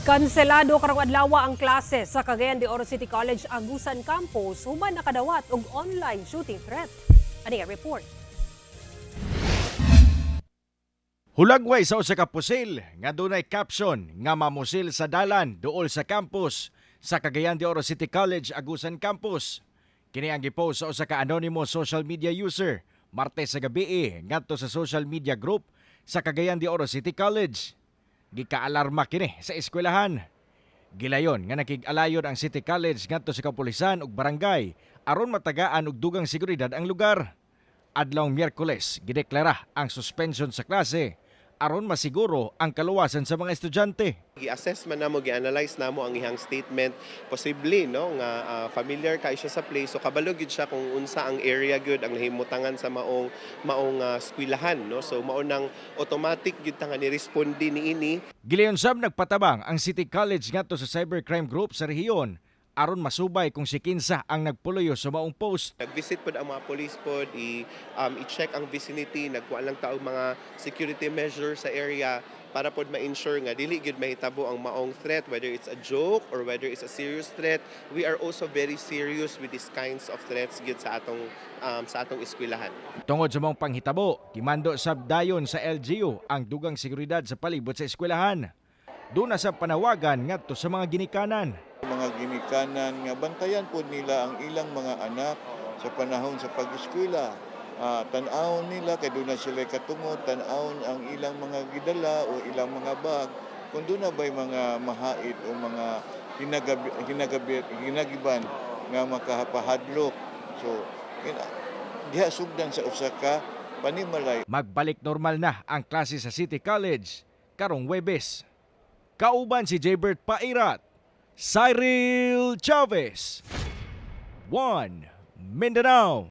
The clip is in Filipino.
Kanselado karong adlaw ang klase sa Cagayan de Oro City College Agusan Campus human nakadawat og online shooting threat. Ani nga report. Hulagway sa usa ka pusil nga dunay caption nga mamusil sa dalan duol sa campus sa Cagayan de Oro City College Agusan Campus. Kini ang gipost sa usa ka anonymous social media user Martes sa gabi ngadto sa social media group sa Cagayan de Oro City College. Gikaalarma kini sa eskwelahan. Gilayon nga nakig-alayon ang City College ngadto sa kapulisan ug barangay aron matagaan og dugang seguridad ang lugar. Adlawng Miyerkules gideklara ang suspension sa klase aron masiguro ang kaluwasan sa mga estudyante. Gi-assess man namo, gi-analyze namo ang ihang statement, posible no nga familiar kay siya sa place, so kabalo gyud siya kung unsa ang area gyud ang nahimutangan sa maong eskwelahan no, so mao nang automatic gyud ta nga ni-responde niini. Gilayon sab nagpatabang ang City College ngadto sa cybercrime group sa rehiyon aron masubay kung si kinsa ang nagpuloyo sa maong post. Nag-visit pod ang mga police pod, i-check ang vicinity, nagkuha lang taog mga security measures sa area para pod ma-ensure nga dili gyud mahitabo ang maong threat, whether it's a joke or whether it's a serious threat. We are also very serious with these kinds of threats gyud sa atong eskwelahan. Tungod sa maong panghitabo, kimando sab dayon sa LGU ang dugang seguridad sa palibot sa eskwelahan. Doon na sa panawagan ngadto sa mga ginikanan. Mga ginikanan nga bantayan po nila ang ilang mga anak sa panahon sa pag-eskwela. Tan-awon nila kay doon na sila katungod, tan-awon ang ilang mga gidala o ilang mga bag. Kung doon na ba'y mga mahait o mga hinagiban nga makahapahadlok. So, diha sugdan sa usa ka panimalay. Magbalik normal na ang klase sa City College karong Huwebes. Kauban si Jaybert Pairat, Cyril Chavez, 1 Mindanao.